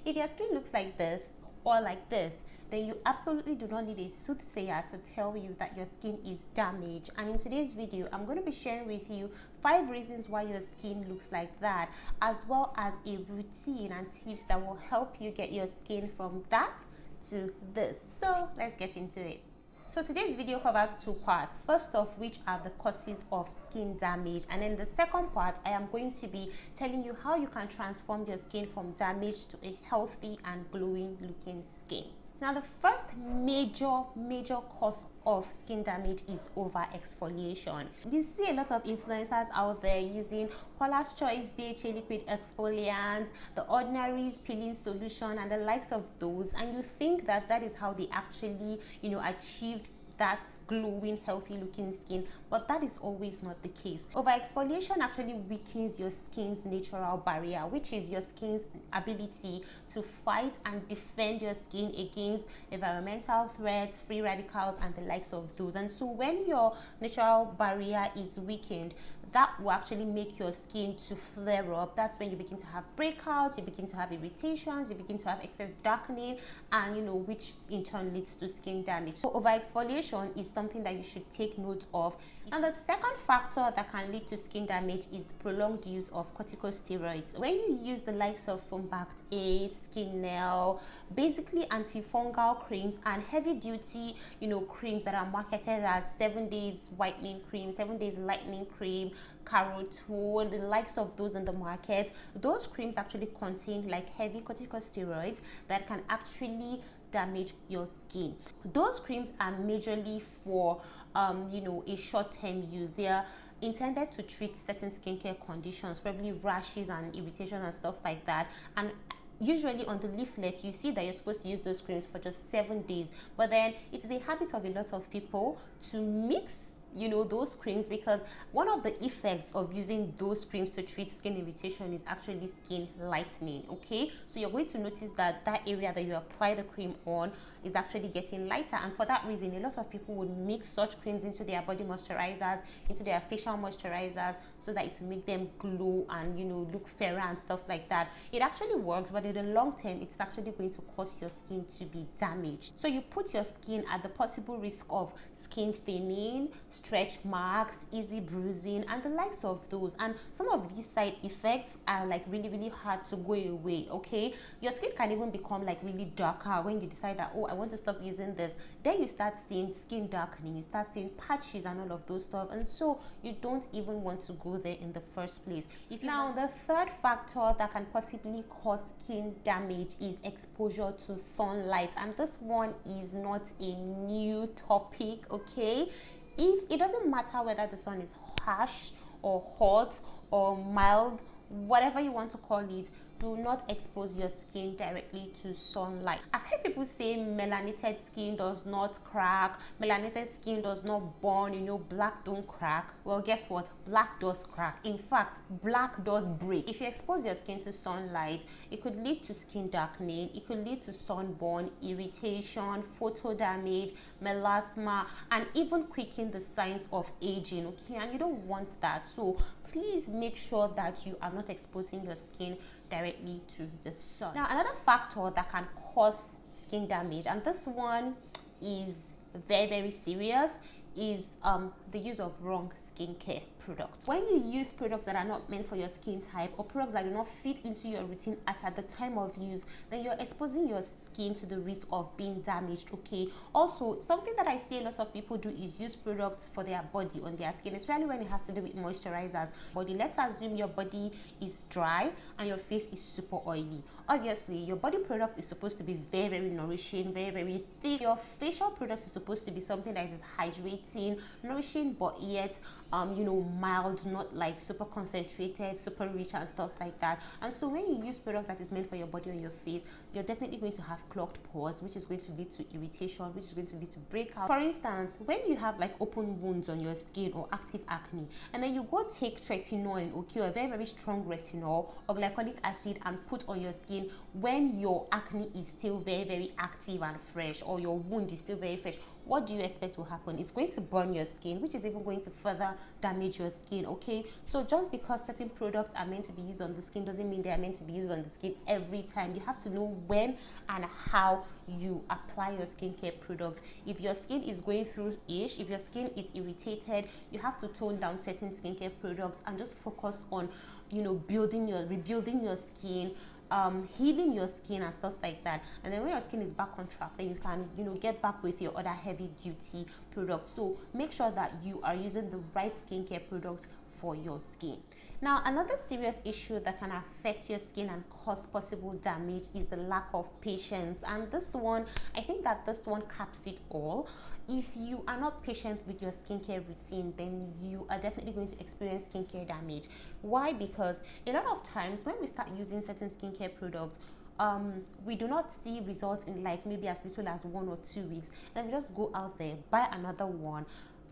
If your skin looks like this or like this, then you absolutely do not need a soothsayer to tell you that your skin is damaged. And in today's video, I'm going to be sharing with you 5 reasons why your skin looks like that, as well as a routine and tips that will help you get your skin from that to this. So let's get into it. So today's video covers 2 parts. First of which are the causes of skin damage, and in the second part I am going to be telling you how you can transform your skin from damaged to a healthy and glowing looking skin. Now, the first major cause of skin damage is over exfoliation. You see a lot of influencers out there using Paula's Choice BHA liquid exfoliant, the Ordinary's peeling solution, and the likes of those, and you think that that is how they actually, achieved that glowing, healthy looking skin, but that is always not the case. Over exfoliation actually weakens your skin's natural barrier, which is your skin's ability to fight and defend your skin against environmental threats, free radicals, and the likes of those. And so when your natural barrier is weakened, that will actually make your skin to flare up. That's when you begin to have breakouts, you begin to have irritations, you begin to have excess darkening, and which in turn leads to skin damage. So over exfoliation is something that you should take note of. And the second factor that can lead to skin damage is the prolonged use of corticosteroids. When you use the likes of Foambacked A, Skin Nail, basically antifungal creams and heavy duty, creams that are marketed as 7 days whitening cream, 7 days lightening cream, Carotone, the likes of those in the market, those creams actually contain like heavy corticosteroids that can actually damage your skin. Those creams are majorly for a short-term use. They are intended to treat certain skincare conditions, probably rashes and irritation and stuff like that. And usually on the leaflet you see that you're supposed to use those creams for just 7 days, but then it's the habit of a lot of people to mix those creams, because one of the effects of using those creams to treat skin irritation is actually skin lightening. Okay, so you're going to notice that that area that you apply the cream on is actually getting lighter, and for that reason a lot of people would mix such creams into their body moisturizers, into their facial moisturizers, so that it will make them glow and look fairer and stuff like that. It actually works, but in the long term it's actually going to cause your skin to be damaged. So you put your skin at the possible risk of skin thinning, stretch marks, easy bruising, and the likes of those. And some of these side effects are like really hard to go away. Okay, your skin can even become like really darker when you decide that, oh, I want to stop using this. Then you start seeing skin darkening, you start seeing patches and all of those stuff, and so you don't even want to go there in the first place. Now, the third factor that can possibly cause skin damage is exposure to sunlight, and this one is not a new topic. Okay, if it doesn't matter whether the sun is harsh or hot or mild, whatever you want to call it, do not expose your skin directly to sunlight. I've heard people say melanated skin does not crack, melanated skin does not burn, black don't crack. Well, guess what? Black does crack. In fact, black does break. If you expose your skin to sunlight, it could lead to skin darkening, it could lead to sunburn, irritation, photo damage, melasma, and even quicken the signs of aging. Okay, and you don't want that. So please make sure that you are not exposing your skin directly to the sun. Now, another factor that can cause skin damage, and this one is very serious, is the use of wrong skincare products. When you use products that are not meant for your skin type, or products that do not fit into your routine at the time of use, then you're exposing your skin to the risk of being damaged. Okay, also something that I see a lot of people do is use products for their body on their skin, especially when it has to do with moisturizers. Body, let's assume your body is dry and your face is super oily. Obviously your body product is supposed to be very nourishing, very thick. Your facial product is supposed to be something that is hydrating, nourishing, but yet mild, not like super concentrated, super rich and stuff like that. And so when you use products that is meant for your body on your face, you're definitely going to have clogged pores, which is going to lead to irritation, which is going to lead to breakout. For instance, when you have like open wounds on your skin or active acne, and then you go take tretinoin, okay, or a very strong retinol or glycolic acid and put on your skin when your acne is still very active and fresh, or your wound is still very fresh, what do you expect will happen? It's going to burn your skin, which is even going to further damage your your skin. Okay, so just because certain products are meant to be used on the skin doesn't mean they are meant to be used on the skin every time. You have to know when and how you apply your skincare products. If your skin is going through itch, if your skin is irritated, you have to tone down certain skincare products and just focus on, you know, rebuilding your skin, healing your skin and stuff like that. And then when your skin is back on track, then you can, you know, get back with your other heavy duty products. So make sure that you are using the right skincare product for your skin. Now, another serious issue that can affect your skin and cause possible damage is the lack of patience. And this one, I think that this one caps it all. If you are not patient with your skincare routine, then you are definitely going to experience skincare damage. Why? Because a lot of times when we start using certain skincare products, we do not see results in like maybe as little as 1 or 2 weeks. Then we just go out there, buy another one.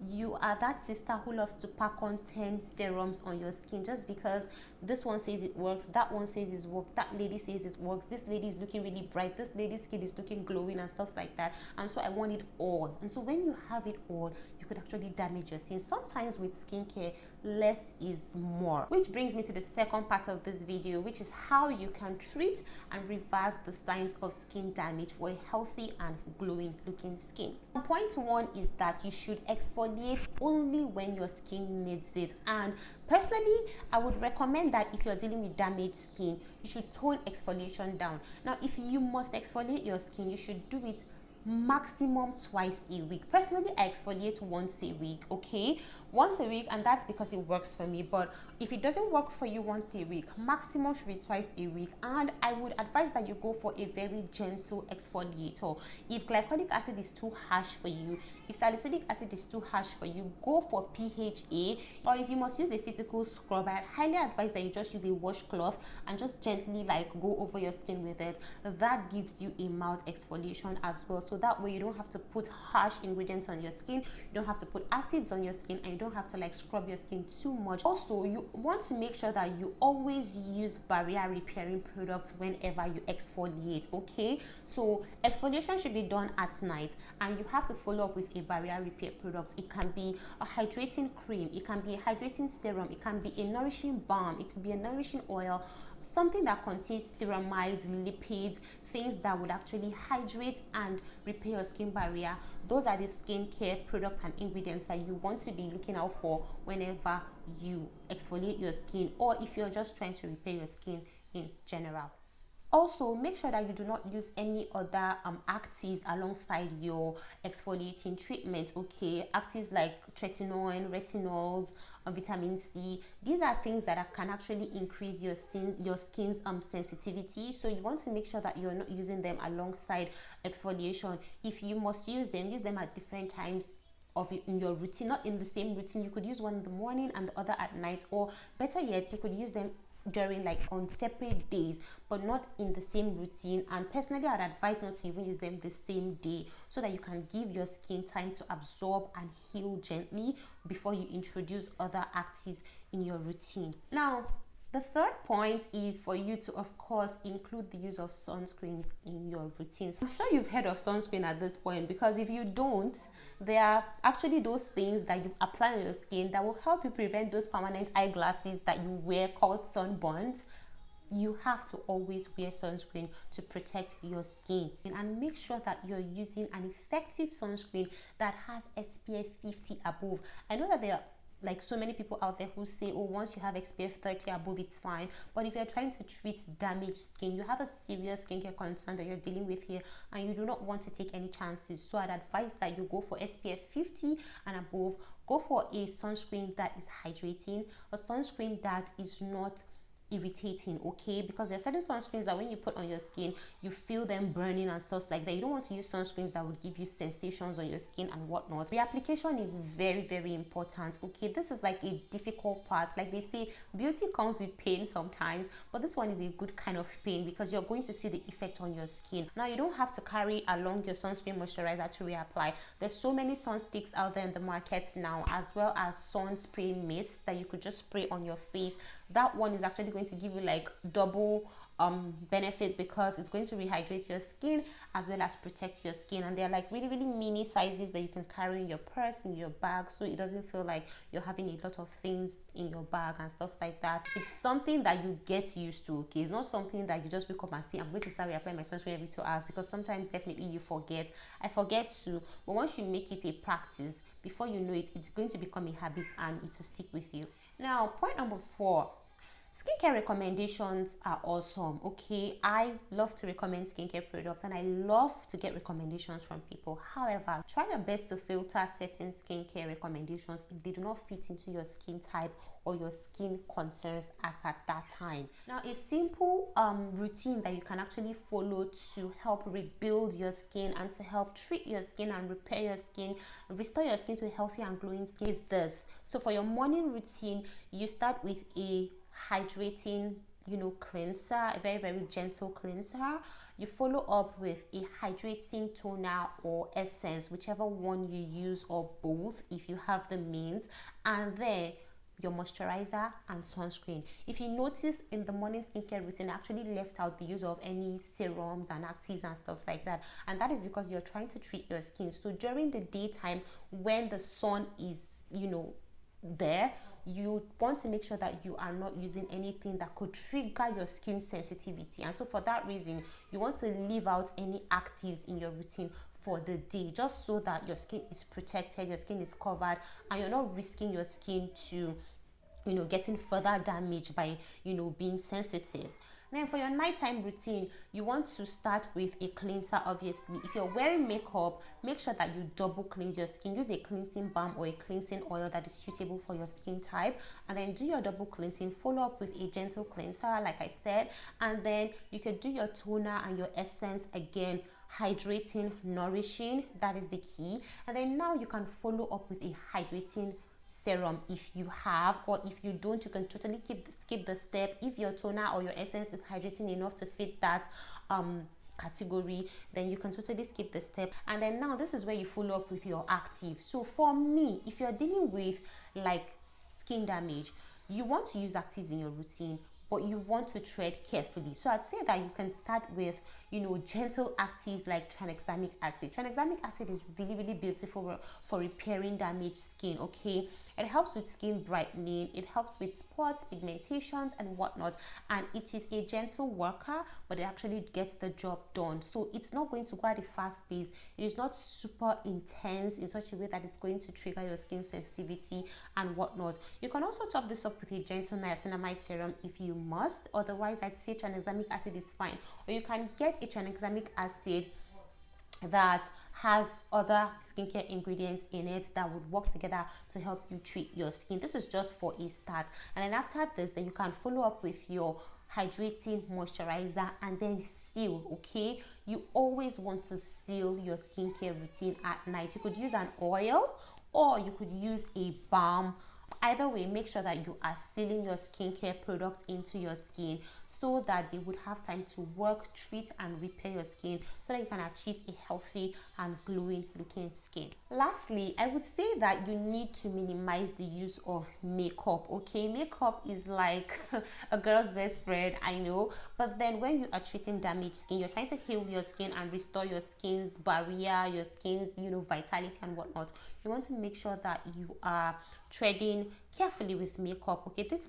You are that sister who loves to pack on 10 serums on your skin just because this one says it works, that one says it works, that lady says it works, this lady is looking really bright, this lady's skin is looking glowing and stuff like that, and so I want it all. And so when you have it all, you could actually damage your skin. Sometimes with skincare, less is more. Which brings me to the second part of this video, which is how you can treat and reverse the signs of skin damage for a healthy and glowing looking skin. Point one is that you should exfoliate only when your skin needs it. And personally, I would recommend that if you're dealing with damaged skin, you should tone exfoliation down. Now, if you must exfoliate your skin, you should do it maximum twice a week. Personally, I exfoliate once a week, okay? Once a week, and that's because it works for me. But if it doesn't work for you once a week, maximum should be twice a week. And I would advise that you go for a very gentle exfoliator. If glycolic acid is too harsh for you, if salicylic acid is too harsh for you, go for PHA. Or if you must use a physical scrub, I highly advise that you just use a washcloth and just gently like go over your skin with it. That gives you a mild exfoliation as well. So that way you don't have to put harsh ingredients on your skin, you don't have to put acids on your skin, and you don't have to like scrub your skin too much. Also, you want to make sure that you always use barrier repairing products whenever you exfoliate, okay? So exfoliation should be done at night, and you have to follow up with a barrier repair product. It can be a hydrating cream, it can be a hydrating serum, it can be a nourishing balm, it could be a nourishing oil, something that contains ceramides, lipids, things that would actually hydrate and repair your skin barrier. Those are the skincare products and ingredients that you want to be looking out for whenever you exfoliate your skin, or if you're just trying to repair your skin in general. Also, make sure that you do not use any other actives alongside your exfoliating treatment, okay? Actives like tretinoin, retinols, vitamin C. These are things that can actually increase your skin's sensitivity. So you want to make sure that you're not using them alongside exfoliation. If you must use them at different times in your routine, not in the same routine. You could use one in the morning and the other at night, or better yet, you could use them during like on separate days, but not in the same routine. And personally, I'd advise not to even use them the same day, so that you can give your skin time to absorb and heal gently before you introduce other actives in your routine. Now, the third point is for you to, of course, include the use of sunscreens in your routine. So I'm sure you've heard of sunscreen at this point, because if you don't, there are actually those things that you apply on your skin that will help you prevent those permanent eyeglasses that you wear called sunburns. You have to always wear sunscreen to protect your skin, and make sure that you're using an effective sunscreen that has SPF 50 above. I know that there are like so many people out there who say, oh, once you have SPF 30 above, it's fine. But if you're trying to treat damaged skin, you have a serious skincare concern that you're dealing with here, and you do not want to take any chances. So I'd advise that you go for SPF 50 and above. Go for a sunscreen that is hydrating, a sunscreen that is not irritating, okay? Because there are certain sunscreens that when you put on your skin, you feel them burning and stuff like that. You don't want to use sunscreens that would give you sensations on your skin and whatnot. Reapplication is very, very important, okay? This is like a difficult part. Like they say, beauty comes with pain sometimes, but this one is a good kind of pain, because you're going to see the effect on your skin. Now, you don't have to carry along your sunscreen moisturizer to reapply. There's so many sun sticks out there in the market now, as well as sun spray mist that you could just spray on your face. That one is actually going to give you like double benefit because it's going to rehydrate your skin as well as protect your skin. And they're like really mini sizes that you can carry in your purse, in your bag, so it doesn't feel like you're having a lot of things in your bag and stuff like that. It's something that you get used to, okay? It's not something that you just wake up and say, I'm going to start reapplying my sunscreen every 2 hours, because sometimes definitely you forget. I forget too, but once you make it a practice, before you know it, it's going to become a habit and it will stick with you. Now, point number 4. Skincare recommendations are awesome, okay? I love to recommend skincare products and I love to get recommendations from people. However, try your best to filter certain skincare recommendations if they do not fit into your skin type or your skin concerns as at that time. Now, a simple routine that you can actually follow to help rebuild your skin and to help treat your skin and repair your skin and restore your skin to a healthy and glowing skin is this. So for your morning routine, you start with a hydrating cleanser, a very gentle cleanser. You follow up with a hydrating toner or essence, whichever one you use, or both if you have the means, and then your moisturizer and sunscreen. If you notice in the morning skincare routine, I actually left out the use of any serums and actives and stuff like that, and that is because you're trying to treat your skin. So during the daytime, when the sun is there, you want to make sure that you are not using anything that could trigger your skin sensitivity. And so for that reason, you want to leave out any actives in your routine for the day, just so that your skin is protected, your skin is covered, and you're not risking your skin to getting further damage by being sensitive. Then for your nighttime routine, you want to start with a cleanser. Obviously, if you're wearing makeup, make sure that you double cleanse your skin. Use a cleansing balm or a cleansing oil that is suitable for your skin type, and then do your double cleansing. Follow up with a gentle cleanser, like I said, and then you can do your toner and your essence again, hydrating, nourishing. That is the key. And then now you can follow up with a hydrating serum if you have, or if you don't, you can totally skip the step. If your toner or your essence is hydrating enough to fit that category, then you can totally skip the step. And then now this is where you follow up with your active. So for me, if you're dealing with like skin damage, you want to use actives in your routine, but you want to tread carefully. So I'd say that you can start with gentle actives like tranexamic acid. Tranexamic acid is really beautiful for repairing damaged skin, okay? It helps with skin brightening, it helps with spots, pigmentations and whatnot, and it is a gentle worker, but it actually gets the job done. So it's not going to go at a fast pace. It is not super intense in such a way that it's going to trigger your skin sensitivity and whatnot. You can also top this up with a gentle niacinamide serum if you must. Otherwise, I'd say tranexamic acid is fine. Or you can get a tranexamic acid that has other skincare ingredients in it that would work together to help you treat your skin. This is just for a start, and then after this, then you can follow up with your hydrating moisturizer and then seal. Okay, you always want to seal your skincare routine at night. You could use an oil or you could use a balm. Either way, make sure that you are sealing your skincare products into your skin so that they would have time to work, treat and repair your skin so that you can achieve a healthy and glowing looking skin. Lastly, I would say that you need to minimize the use of makeup. Okay, makeup is like a girl's best friend, I know, but then when you are treating damaged skin, you're trying to heal your skin and restore your skin's barrier, your skin's vitality and whatnot. You want to make sure that you are treading carefully with makeup. Okay, this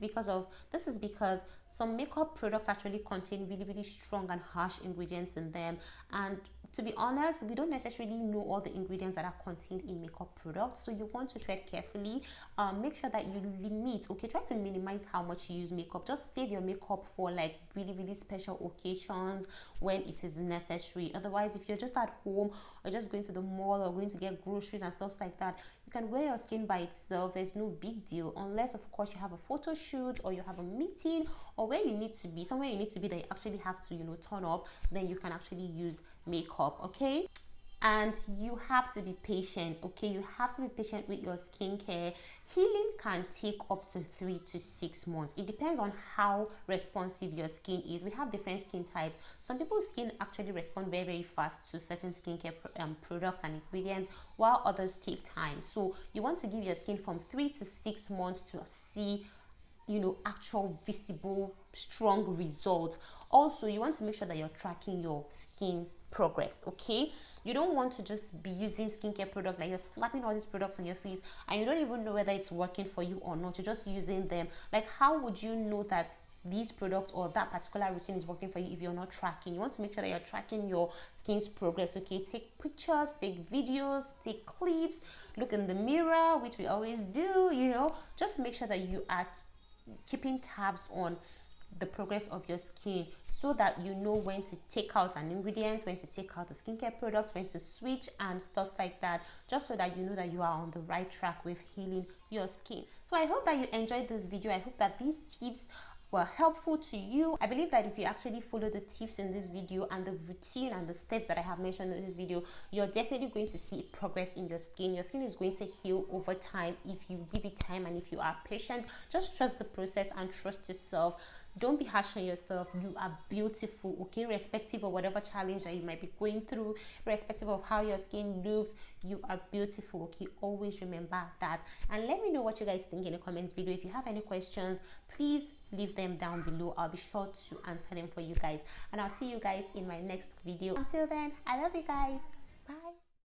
is because some makeup products actually contain really strong and harsh ingredients in them, and to be honest, we don't necessarily know all the ingredients that are contained in makeup products, so you want to tread carefully. Make sure that you limit, okay, try to minimize how much you use makeup. Just save your makeup for like really special occasions when it is necessary. Otherwise, if you're just at home or just going to the mall or going to get groceries and stuff like that, you can wear your skin by itself. There's no big deal, unless of course you have a photo shoot or you have a meeting or where you need to be, somewhere you need to be that you actually have to turn up, then you can actually use makeup. Okay, and you have to be patient. Okay, you have to be patient with your skincare. Healing can take up to 3 to 6 months. It depends on how responsive your skin is. We have different skin types. Some people's skin actually respond very fast to certain skincare products and ingredients, while others take time. So you want to give your skin from 3 to 6 months to see actual visible strong results. Also, you want to make sure that you're tracking your skin progress. Okay, you don't want to just be using skincare product, like you're slapping all these products on your face and you don't even know whether it's working for you or not. You're just using them. Like, how would you know that these products or that particular routine is working for you if you're not tracking? You want to make sure that you're tracking your skin's progress. Okay, take pictures, take videos, take clips, look in the mirror, which we always do. You know, just make sure that you are keeping tabs on the progress of your skin, so that you know when to take out an ingredient, when to take out a skincare product, when to switch and stuff like that, just so that you know that you are on the right track with healing your skin. So I hope that you enjoyed this video. I hope that these tips were helpful to you. I believe that if you actually follow the tips in this video and the routine and the steps that I have mentioned in this video, you're definitely going to see progress in your skin. Your skin is going to heal over time if you give it time and if you are patient. Just trust the process and trust yourself. Don't be harsh on yourself. You are beautiful, okay? Irrespective of whatever challenge that you might be going through, irrespective of how your skin looks, you are beautiful, okay? Always remember that. And let me know what you guys think in the comments below. If you have any questions, please leave them down below. I'll be sure to answer them for you guys. And I'll see you guys in my next video. Until then, I love you guys.